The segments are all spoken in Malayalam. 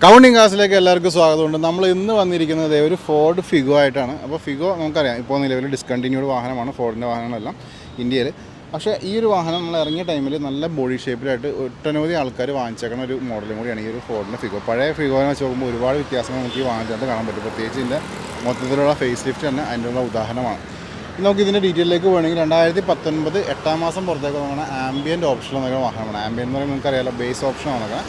കൗണ്ടിങ് ക്ലാസ്സിലേക്ക് എല്ലാവർക്കും സ്വാഗതമുണ്ട്. നമ്മൾ ഇന്ന് വന്നിരിക്കുന്നത് ഒരു ഫോർഡ് ഫിഗോ ആയിട്ടാണ്. അപ്പോൾ ഫിഗോ നമുക്കറിയാം, ഇപ്പോൾ നിലവിൽ ഡിസ്കണ്ടിന്യൂഡ് വാഹനമാണ് ഫോർഡിൻ്റെ വാഹനങ്ങളെല്ലാം ഇന്ത്യയിൽ. പക്ഷേ ഈ ഒരു വാഹനം നമ്മൾ ഇറങ്ങിയ ടൈമിൽ നല്ല ബോഡി ഷേപ്പിലായിട്ട് ഒട്ടനവധി ആൾക്കാർ വാങ്ങിച്ചേക്കുന്ന ഒരു മോഡലും കൂടിയാണ് ഈ ഒരു ഫോർഡിൻ്റെ ഫിഗോ. പഴയ ഫിഗോനെ വെച്ച് നോക്കുമ്പോൾ ഒരുപാട് വ്യത്യാസങ്ങൾ നമുക്ക് ഈ വാഹനത്തിനകത്ത് കാണാൻ പറ്റും. പ്രത്യേകിച്ച് ഇതിൻ്റെ മൊത്തത്തിലുള്ള ഫേസ് ലിഫ്റ്റ് തന്നെ അതിനുള്ള ഉദാഹരണമാണ്. നമുക്ക് ഇതിൻ്റെ ഡീറ്റെയിലേക്ക് വേണമെങ്കിൽ 2019 8 മാസം പുറത്തേക്ക് നോക്കുന്ന ആംബിയൻ്റ് ഓപ്ഷൻ എന്നൊക്കെ വാഹനമാണ്. ആംബിയൻ എന്ന് പറയുമ്പോൾ നമുക്കറിയാമല്ലോ, ബേസ് ഓപ്ഷനാണ്.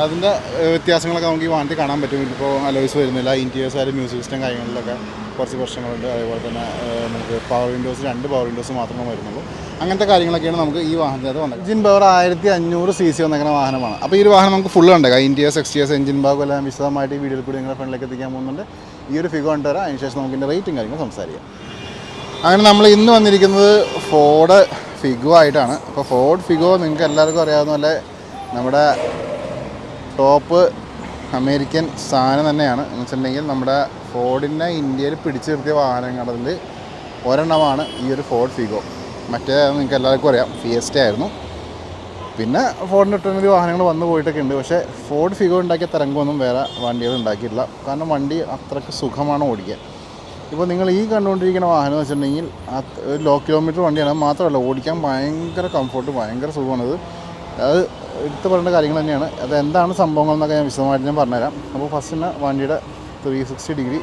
അതിൻ്റെ വ്യത്യാസങ്ങളൊക്കെ നമുക്ക് ഈ വാഹനത്തിൽ കാണാൻ പറ്റും. ഇപ്പോൾ അലോയ്സ് വരുന്നില്ല, ഇൻറ്റീരിയേഴ്സ് ആയാലും മ്യൂസിക് സിസ്റ്റം കാര്യങ്ങളിലൊക്കെ കുറച്ച് പ്രശ്നങ്ങളുണ്ട്. അതേപോലെ തന്നെ നമുക്ക് പവർ വിൻഡോസ് 2 പവർ വിൻഡോസ് മാത്രമേ വരുന്നുള്ളൂ. അങ്ങനത്തെ കാര്യങ്ങളൊക്കെയാണ് നമുക്ക് ഈ വാഹനത്തിനകത്ത് വന്നത്. എഞ്ചിൻ പവർ 1500 cc വന്നിരിക്കുന്ന വാഹനമാണ്. അപ്പോൾ ഈ ഒരു വാഹനം നമുക്ക് ഫുൾ ഉണ്ടാക്കാം. ഇൻറ്റീരിയേഴ്സ് എക്സ്റ്റീരിയേഴ്സ് എഞ്ചിൻ ഭാഗം എല്ലാം വിശദമായിട്ട് ഈ വീഡിയോയിൽ കൂടി നിങ്ങളുടെ ഫ്രണ്ടിലേക്ക് എത്തിക്കാൻ പോകുന്നുണ്ട്. ഈ ഒരു ഫിഗോ കൊണ്ടുവരാം, അതിനുശേഷം നമുക്ക് ഇതിൻ്റെ റേറ്റും കാര്യങ്ങളും സംസാരിക്കാം. അങ്ങനെ നമ്മൾ ഇന്ന് വന്നിരിക്കുന്നത് ഫോർഡ് ഫിഗോ ആയിട്ടാണ്. അപ്പോൾ ഫോർഡ് ഫിഗോ നിങ്ങൾക്ക് എല്ലാവർക്കും അറിയാവുന്ന പോലെ നമ്മുടെ ടോപ്പ് അമേരിക്കൻ സാധനം തന്നെയാണ്. എന്ന് വെച്ചിട്ടുണ്ടെങ്കിൽ നമ്മുടെ ഫോർഡിനെ ഇന്ത്യയിൽ പിടിച്ചു നിർത്തിയ വാഹനങ്ങളിൽ ഒരെണ്ണമാണ് ഈ ഒരു ഫോർഡ് ഫിഗോ. മറ്റേ നിങ്ങൾക്ക് എല്ലാവർക്കും അറിയാം, ഫിയസ്റ്റ ആയിരുന്നു. പിന്നെ ഫോർഡിൻ്റെ ഒട്ടനവധി വാഹനങ്ങൾ വന്നു പോയിട്ടൊക്കെ ഉണ്ട്. പക്ഷേ ഫോർഡ് ഫിഗോ ഉണ്ടാക്കിയ തരംഗമൊന്നും വേറെ വണ്ടികൾ ഉണ്ടാക്കിയിട്ടില്ല. കാരണം വണ്ടി അത്രയ്ക്ക് സുഖമാണ് ഓടിക്കാൻ. ഇപ്പോൾ നിങ്ങൾ ഈ കണ്ടുകൊണ്ടിരിക്കുന്ന വാഹനം എന്ന് വെച്ചിട്ടുണ്ടെങ്കിൽ ഒരു ലോ കിലോമീറ്റർ വണ്ടിയാണ്. മാത്രമല്ല ഓടിക്കാൻ ഭയങ്കര കംഫർട്ട്, ഭയങ്കര സുഖമാണത്. അത് എടുത്ത് പറയേണ്ട കാര്യങ്ങൾ തന്നെയാണ്. അത് എന്താണ് സംഭവങ്ങൾ എന്നൊക്കെ ഞാൻ വിശദമായിട്ട് ഞാൻ പറഞ്ഞുതരാം. അപ്പോൾ ഫസ്റ്റ് തന്നെ വണ്ടിയുടെ 360 ഡിഗ്രി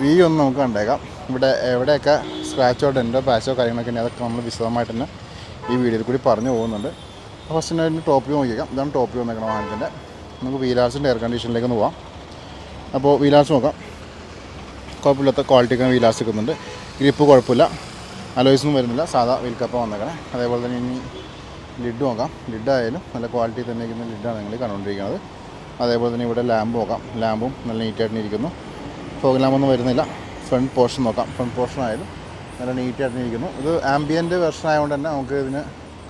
വ്യൂ ഒന്ന് നമുക്ക് കണ്ടേക്കാം. ഇവിടെ എവിടെയൊക്കെ സ്ക്രാച്ചോ ഡെൻറ്റോ പാച്ചോ കാര്യങ്ങളൊക്കെ ഉണ്ടെങ്കിൽ അതൊക്കെ നമ്മൾ വിശദമായിട്ട് തന്നെ ഈ വീഡിയോയിൽ കൂടി പറഞ്ഞു പോകുന്നുണ്ട്. ഫസ്റ്റ് തന്നെ അതിൻ്റെ ടോപ്പ് വ്യൂ നോക്കിയേക്കാം. ഇതാണ് ടോപ്പ് വ്യൂ നോക്കണം വാഹനത്തിൻ്റെ. നമുക്ക് വീലാർസിൻ്റെ എയർ കണ്ടീഷനിലേക്ക് ഒന്ന് പോകാം. അപ്പോൾ വീലാർസ് നോക്കാം. കുഴപ്പമില്ലാത്ത ക്വാളിറ്റിക്ക് വീലാർസ് നിൽക്കുന്നുണ്ട്. ഗ്രിപ്പ് കുഴപ്പമില്ല, അലോയ്സൊന്നും വരുന്നില്ല, സാധാ വീൽ കപ്പ വന്നേക്കണേ. അതേപോലെ തന്നെ ഇനി ലിഡ് നോക്കാം. ലിഡായാലും നല്ല ക്വാളിറ്റി തന്നെ ഇരിക്കുന്ന ലിഡാണ് നിങ്ങൾ കണ്ടുകൊണ്ടിരിക്കുന്നത്. അതേപോലെ തന്നെ ഇവിടെ ലാമ്പ് നോക്കാം. ലാമ്പും നല്ല നീറ്റായിട്ട് ഇരിക്കുന്നു. ഫോഗ് ലാമ്പൊന്നും വരുന്നില്ല. ഫ്രണ്ട് പോർഷൻ നോക്കാം. ഫ്രണ്ട് പോർഷൻ ആയാലും നല്ല നീറ്റായിട്ട് ഇരിക്കുന്നു. ഇത് ആംബിയൻ്റ് വെർഷൻ ആയതുകൊണ്ട് തന്നെ നമുക്ക് ഇതിന്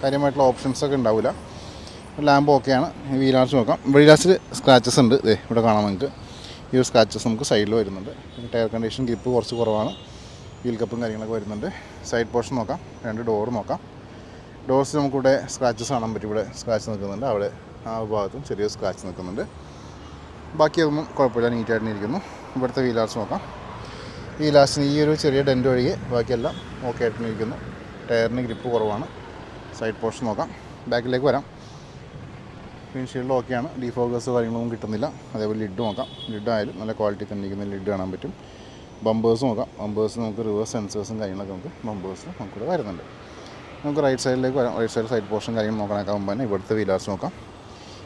കാര്യമായിട്ടുള്ള ഓപ്ഷൻസൊക്കെ ഉണ്ടാവില്ല. ലാമ്പ് ഓക്കെയാണ്. വീലാർസ് നോക്കാം. വീലാർസിൽ സ്ക്രാച്ചസ് ഉണ്ട്. ഇവിടെ കാണാം നിങ്ങൾക്ക്. ഈ ഒരു സ്ക്രാച്ചസ് നമുക്ക് സൈഡിൽ വരുന്നുണ്ട്. ടയർ കണ്ടീഷൻ ഗ്രിപ്പ് കുറച്ച് കുറവാണ്. വീൽ കപ്പും കാര്യങ്ങളൊക്കെ വരുന്നുണ്ട്. സൈഡ് പോർഷൻ നോക്കാം. 2 ഡോർ നോക്കാം. ഡോർസ് നമുക്കിവിടെ സ്ക്രാച്ചസ് കാണാൻ പറ്റും. ഇവിടെ സ്ക്രാച്ച് നിൽക്കുന്നുണ്ട്. അവിടെ ആ ഭാഗത്തും ചെറിയ സ്ക്രാച്ച് നിൽക്കുന്നുണ്ട്. ബാക്കി അതൊന്നും കുഴപ്പമില്ല, നീറ്റായിട്ട് ഇരിക്കുന്നു. ഇവിടുത്തെ വീലാർസ് നോക്കാം. വീലാർസിന് ഈ ഒരു ചെറിയ ഡെൻറ്റ് ഒഴികെ ബാക്കിയെല്ലാം ഓക്കെ ആയിട്ട് ഇരിക്കുന്നു. ടയറിന് ഗ്രിപ്പ് കുറവാണ്. സൈഡ് പോർഷൻ നോക്കാം. ബാക്കിലേക്ക് വരാം. വിൻഷീൽഡ് ഓക്കെയാണ്. ഡീഫോഗേഴ്സ് കാര്യങ്ങളൊന്നും കിട്ടുന്നില്ല. അതേപോലെ ലിഡ് നോക്കാം. ലിഡായാലും നല്ല ക്വാളിറ്റി തന്നെ ഇരിക്കുന്ന ലിഡ് കാണാൻ പറ്റും. ബമ്പേഴ്സ് നോക്കാം. ബമ്പേഴ്സ് നമുക്ക് റിവേഴ്സ് സെൻസേഴ്സും കാര്യങ്ങളൊക്കെ ബമ്പേഴ്സ് നമുക്കിവിടെ വരുന്നുണ്ട്. നമുക്ക് റൈറ്റ് സൈഡിലേക്ക് വരാം. റൈറ്റ് സൈഡ് സൈഡ് പോർഷൻ കാര്യങ്ങൾ നോക്കാനൊക്കെ ആകുമ്പോൾ തന്നെ ഇവിടുത്തെ വീലാർസ് നോക്കാം.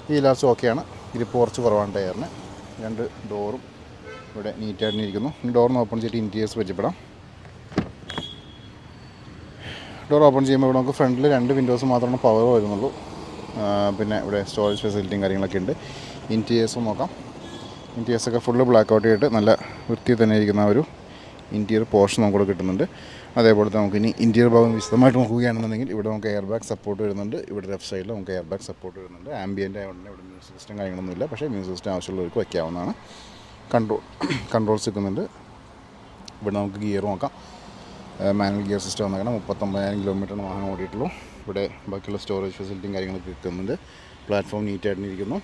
ഈ വീലാർസ് ഓക്കെയാണ്. ഗ്രിപ്പ് കുറച്ച് കുറവാണ് ടയറിന്. 2 ഡോറും ഇവിടെ നീറ്റായിട്ട് ഇരിക്കുന്നു. ഡോറിന് ഓപ്പൺ ചെയ്തിട്ട് ഇൻറ്റീരിയേഴ്സ് പരിചയപ്പെടാം. ഡോർ ഓപ്പൺ ചെയ്യുമ്പോൾ ഇവിടെ നമുക്ക് ഫ്രണ്ടിൽ 2 വിൻഡോസ് മാത്രമാണ് പവർ വരുന്നുള്ളൂ. പിന്നെ ഇവിടെ സ്റ്റോറേജ് ഫെസിലിറ്റിയും കാര്യങ്ങളൊക്കെ ഉണ്ട്. ഇൻറ്റീരിയേഴ്സും നോക്കാം. ഇൻറ്റീരിയേഴ്സൊക്കെ ഫുള്ള് ബ്ലാക്ക് ഔട്ട് ചെയ്തിട്ട് നല്ല വൃത്തി തന്നെ ഇരിക്കുന്ന ഒരു ഇൻറ്റീരിയർ പോർഷൻ നമുക്കിവിടെ കിട്ടുന്നുണ്ട്. അതേപോലെ നമുക്ക് ഇനി ഇൻറ്റീരിയർ ഭാഗം വിശദമായിട്ട് നോക്കുകയാണെന്നുണ്ടെങ്കിൽ ഇവിടെ നമുക്ക് എയർ ബാഗ് സപ്പോർട്ട് വരുന്നുണ്ട്. ഇവിടെ ലെഫ്റ്റ് സൈഡിൽ നമുക്ക് എയർ ബാഗ് സപ്പോർട്ട് വരുന്നുണ്ട്. ആംബിയൻ്റ് ആയതുകൊണ്ട് ഇവിടെ മ്യൂസിക് സിസ്റ്റം കാര്യങ്ങളൊന്നുമില്ല. പക്ഷേ മ്യൂസിക് സിസ്റ്റം ആവശ്യമുള്ളവർക്ക് വയ്ക്കാവുന്നതാണ്. കൺട്രോൾസ് നിൽക്കുന്നുണ്ട്. ഇവിടെ നമുക്ക് ഗിയർ നോക്കാം. Manual gear system വന്നേക്കണം. 39,000 കിലോമീറ്ററാണ് വാഹനം ഓടിയിട്ടുള്ളൂ. ഇവിടെ ബാക്കിയുള്ള സ്റ്റോറേജ് ഫെസിലിറ്റിയും കാര്യങ്ങളൊക്കെ കിട്ടുന്നുണ്ട്. പ്ലാറ്റ്ഫോം നീറ്റായിട്ട് ഇരിക്കുന്നു.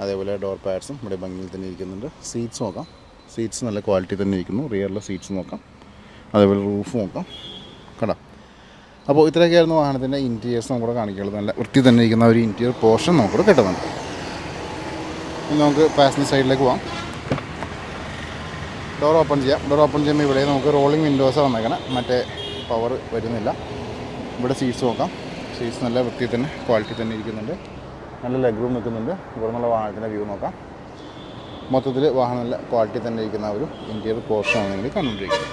അതേപോലെ ഡോർ പാഡ്സും ഇവിടെ ഭംഗിയിൽ തന്നെ ഇരിക്കുന്നുണ്ട്. സീറ്റ്സ് നോക്കാം. സീറ്റ്സ് നല്ല ക്വാളിറ്റി തന്നെ ഇരിക്കുന്നു. റിയറിലെ സീറ്റ്സ് നോക്കാം. അതേപോലെ റൂഫ് നോക്കാം. കണ്ടോ? അപ്പോൾ ഇത്രയൊക്കെയായിരുന്നു വാഹനത്തിൻ്റെ ഇൻറ്റീരിയേഴ്സ് നമുക്കിവിടെ കാണിക്കുള്ളത്. നല്ല വൃത്തി തന്നെ ഇരിക്കുന്ന ഒരു ഇൻറ്റീരിയർ പോർഷൻ നമുക്കിവിടെ കിട്ടുന്നുണ്ട്. ഇനി നമുക്ക് പാസഞ്ചർ സൈഡിലേക്ക് പോകാം. ഡോർ ഓപ്പൺ ചെയ്യാം. ഡോർ ഓപ്പൺ ചെയ്യുമ്പോൾ ഇവിടെ നമുക്ക് റോളിംഗ് വിൻഡോസ് വന്നേക്കണം. മറ്റേ പവർ വരുന്നില്ല. ഇവിടെ സീറ്റ്സ് നോക്കാം. സീറ്റ്സ് നല്ല വൃത്തി തന്നെ ക്വാളിറ്റി തന്നെ ഇരിക്കുന്നുണ്ട്. നല്ല ലെഗ് റൂം നിൽക്കുന്നുണ്ട്. ഇവിടെ നിന്നുള്ള വാഹനത്തിൻ്റെ വ്യൂ നോക്കാം. മൊത്തത്തിൽ വാഹനം നല്ല ക്വാളിറ്റി തന്നെ ഇരിക്കുന്ന ഒരു ഇൻറ്റീരിയർ പോർഷനാണ് നിങ്ങൾ കണ്ടുകൊണ്ടിരിക്കുന്നത്.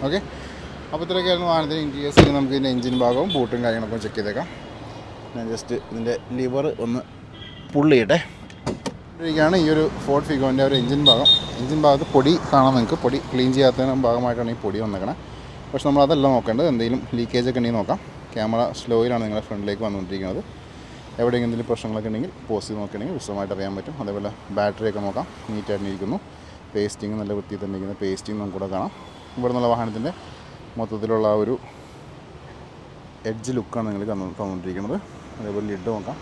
ഓക്കെ, അപ്പോൾ ഇത്രയൊക്കെയായിരുന്നു വാഹനത്തിൻ്റെ ഇൻറ്റീരിയേഴ്സ്. നമുക്ക് ഇതിൻ്റെ എഞ്ചിൻ ഭാഗവും ബൂട്ടും കാര്യങ്ങളൊക്കെ ചെക്ക് ചെയ്തേക്കാം. ഞാൻ ജസ്റ്റ് ഇതിൻ്റെ ലിവർ ഒന്ന് പുള്ളി ചെയ്യട്ടെ. ഇരിക്കുകയാണ് ഈ ഒരു ഫോർഡ് ഫിഗോൻ്റെ ഒരു എഞ്ചിൻ ഭാഗം. എഞ്ചിൻ ഭാഗത്ത് പൊടി കാണാൻ നിങ്ങൾക്ക്. പൊടി ക്ലീൻ ചെയ്യാത്തതിന് ഭാഗമായിട്ടാണ് ഈ പൊടി വന്നേക്കണേ. പക്ഷെ നമ്മളതല്ല നോക്കേണ്ടത്. എന്തെങ്കിലും ലീക്കേജൊക്കെ ഉണ്ടെങ്കിൽ നോക്കാം. ക്യാമറ സ്ലോയിലാണ് നിങ്ങളുടെ ഫ്രണ്ടിലേക്ക് വന്നുകൊണ്ടിരിക്കുന്നത്. എവിടെയെങ്കിലും എന്തെങ്കിലും പ്രശ്നങ്ങളൊക്കെ ഉണ്ടെങ്കിൽ പോസ്റ്റ് ചെയ്ത് നോക്കുകയാണെങ്കിൽ വിശദമായിട്ട് അറിയാൻ പറ്റും. അതേപോലെ ബാറ്ററിയൊക്കെ നോക്കാം. നീറ്റായിട്ട് ഇരിക്കുന്നു. പേസ്റ്റിങ് നല്ല വൃത്തി തന്നെ ഇരിക്കുന്ന പേസ്റ്റിങ് നമുക്കിവിടെ കാണാം. ഇവിടെ നിന്നുള്ള വാഹനത്തിൻ്റെ മൊത്തത്തിലുള്ള ഒരു എഡ്ജ് ലുക്കാണ് നിങ്ങൾ തന്നുകൊണ്ടിരിക്കുന്നത്. അതേപോലെ ലിഡ് നോക്കാം.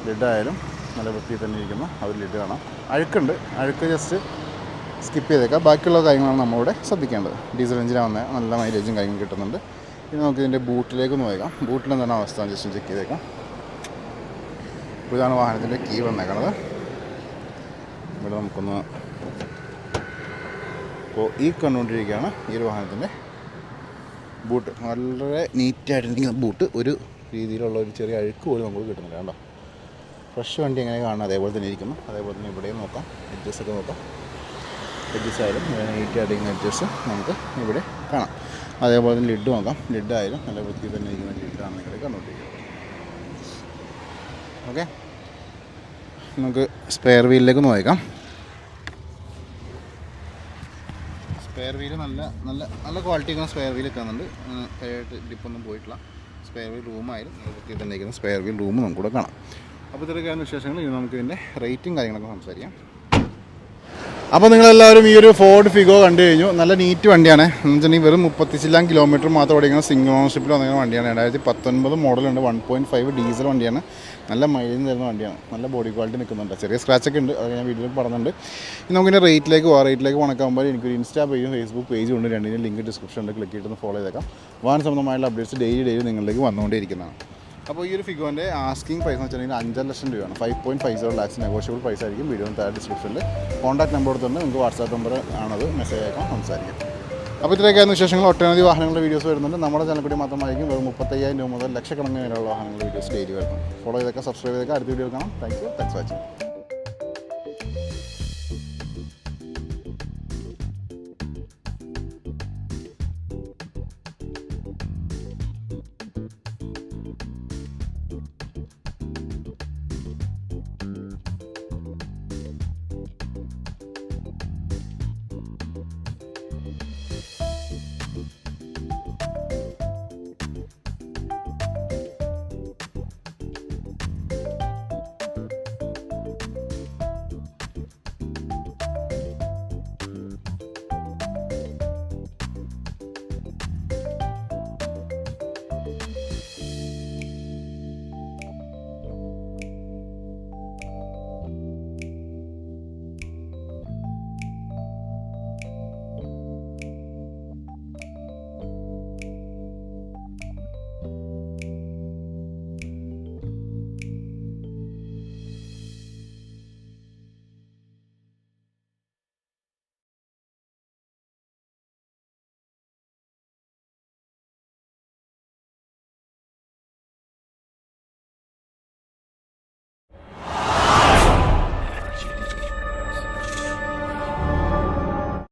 ലിഡായാലും നല്ല വൃത്തിയിൽ തന്നെ ഇരിക്കുന്ന ഒരു ലിഡ് കാണാം. അഴുക്കുണ്ട്, അഴുക്ക് ജസ്റ്റ് സ്കിപ്പ് ചെയ്തേക്കാം. ബാക്കിയുള്ള കാര്യങ്ങളാണ് നമ്മളിവിടെ ശ്രദ്ധിക്കേണ്ടത്. ഡീസൽ എഞ്ചിനാണ് വന്നത്, നല്ല മൈലേജും കാര്യങ്ങളും കിട്ടുന്നുണ്ട്. ഇനി നമുക്ക് ഇതിൻ്റെ ബൂട്ടിലേക്കൊന്ന് പോയേക്കാം. ബൂട്ടിൽ എന്താണ് അവസ്ഥ ജസ്റ്റ് ചെക്ക് ചെയ്തേക്കാം. അപ്പോൾ ഇതാണ് വാഹനത്തിൻ്റെ കീ വന്നേക്കണത്. ഇവിടെ നമുക്കൊന്ന് ഇപ്പോൾ ഈ കണ്ടുകൊണ്ടിരിക്കുകയാണ് ഈ ഒരു വാഹനത്തിൻ്റെ ബൂട്ട്. വളരെ നീറ്റായിട്ടിരിക്കുന്ന ബൂട്ട്. ഒരു രീതിയിലുള്ള ഒരു ചെറിയ അഴുക്ക് പോലും നമുക്ക് കിട്ടുന്നില്ല. കണ്ടോ, ഫ്രഷ് വണ്ടി എങ്ങനെ കാണാം അതേപോലെ തന്നെ ഇരിക്കുന്നു. അതേപോലെ തന്നെ ഇവിടെയും നോക്കാം, എഡ്ജസൊക്കെ നോക്കാം. എഡ്ജസ് ആയാലും നീറ്റായിട്ടിരിക്കുന്ന എഡ്ജസ് നമുക്ക് ഇവിടെ കാണാം. അതേപോലെ തന്നെ ലിഡ് നോക്കാം. ലിഡ് ആയാലും നല്ല വൃത്തിയിൽ തന്നെ ഇരിക്കുന്ന ലിഡാണ് നിങ്ങൾ കണ്ടുകൊണ്ടിരിക്കുന്നത്. ഓക്കെ, നമുക്ക് സ്പെയർ വീലിലേക്ക് നോക്കാം. സ്പെയർ വീല് നല്ല ക്വാളിറ്റി ഒക്കെ സ്പെയർ വീൽ വെക്കുന്നുണ്ട്. കൈയായിട്ട് ഡിപ്പൊന്നും പോയിട്ടില്ല. സ്പെയർ വീൽ റൂമായാലും നല്ല വൃത്തിയിൽ തന്നെ ഇരിക്കുന്ന സ്പെയർ വീൽ റൂം നമുക്കിവിടെ കാണാം. അപ്പോൾ ഇതൊക്കെയാണ് വിശേഷങ്ങൾ. ഇനി നമുക്ക് ഇതിൻ്റെ റേറ്റും കാര്യങ്ങളൊക്കെ സംസാരിക്കാം. അപ്പോൾ നിങ്ങളെല്ലാവരും ഈ ഒരു ഫോർഡ് ഫിഗോ കണ്ടു കഴിഞ്ഞു. നല്ല നീറ്റ് വണ്ടിയാണ്. എന്ന് വെച്ചിട്ടുണ്ടെങ്കിൽ വെറും 30 കിലോമീറ്റർ മാത്രം ഓടിക്കുന്ന സിംഗിൾ ഓണർഷിപ്പിൽ വന്നിരുന്ന വണ്ടിയാണ്. 2019 മോഡലുണ്ട്. 1.5 ഡീസൽ വണ്ടിയാണ്. നല്ല മൈലേജ് തരുന്ന വണ്ടിയാണ്. നല്ല ബോഡി ക്വാളിറ്റി നിൽക്കുന്നുണ്ട്. ചെറിയ സ്ക്രാച്ചൊക്കെ ഉണ്ട്, അത് ഞാൻ വീഡിയോയിൽ പറഞ്ഞിട്ടുണ്ട്. ഇനി നമുക്കിൻ്റെ റേറ്റിലേക്ക് പോകാം. റേറ്റിലേക്ക് കണക്കാകുമ്പോൾ എനിക്കൊരു ഇൻസ്റ്റാ പേജും ഫേസ്ബുക്ക് പേജും ഉണ്ട്. രണ്ടിനും ലിങ്ക് ഡിസ്ക്രിപ്ഷനിൽ ക്ലിക്ക് ചെയ്തിട്ട് ഫോളോ ചെയ്തേക്കാം. വാഹന സംബന്ധമായുള്ള അപ്ഡേറ്റ്സ് ഡെയിലി നിങ്ങളിലേക്ക് വന്നുകൊണ്ടിരിക്കുന്നതാണ്. അപ്പോൾ ഈ ഒരു ഫിഗോൻ്റെ ആസ്കിംഗ് പ്രൈസ് എന്ന് വെച്ചിട്ടുണ്ടെങ്കിൽ 5 ലക്ഷം രൂപയാണ്. 5.50 ലാക്സ് നെഗോഷ്യബിൾ പ്രൈസ് ആയിരിക്കും. വീഡിയോ താഴെ ഡിസ്ക്രിപ്ഷനിൽ കോൺടാക്ട് നമ്പർ കൊടുത്തിട്ടുണ്ട്. നിങ്ങൾക്ക് വാട്സാപ്പ് നമ്പർ ആണത്, മെസ്സേജ് അയക്കാം, സംസാരിക്കാം. അപ്പോൾ ഇത്രയൊക്കെയായിരുന്നു വിശേഷങ്ങൾ. ഒട്ടനവധി വാഹനങ്ങളുടെ വീഡിയോസ് വരുന്നുണ്ട്. നമ്മുടെ ചാനൽ കൂടി മാത്രമായിരിക്കും വെറും 35,000 രൂപ മുതൽ ലക്ഷക്കണക്കിന് വരെയുള്ള വാഹനങ്ങളുടെ വീഡിയോസ് ഡെയിലി വരുന്നത്. ഫോളോ ചെയ്തേക്കാം, സബ്സ്ക്രൈബ് ചെയ്തേക്കാം. അടുത്ത വീഡിയോ കാണാം. Thanks for watching.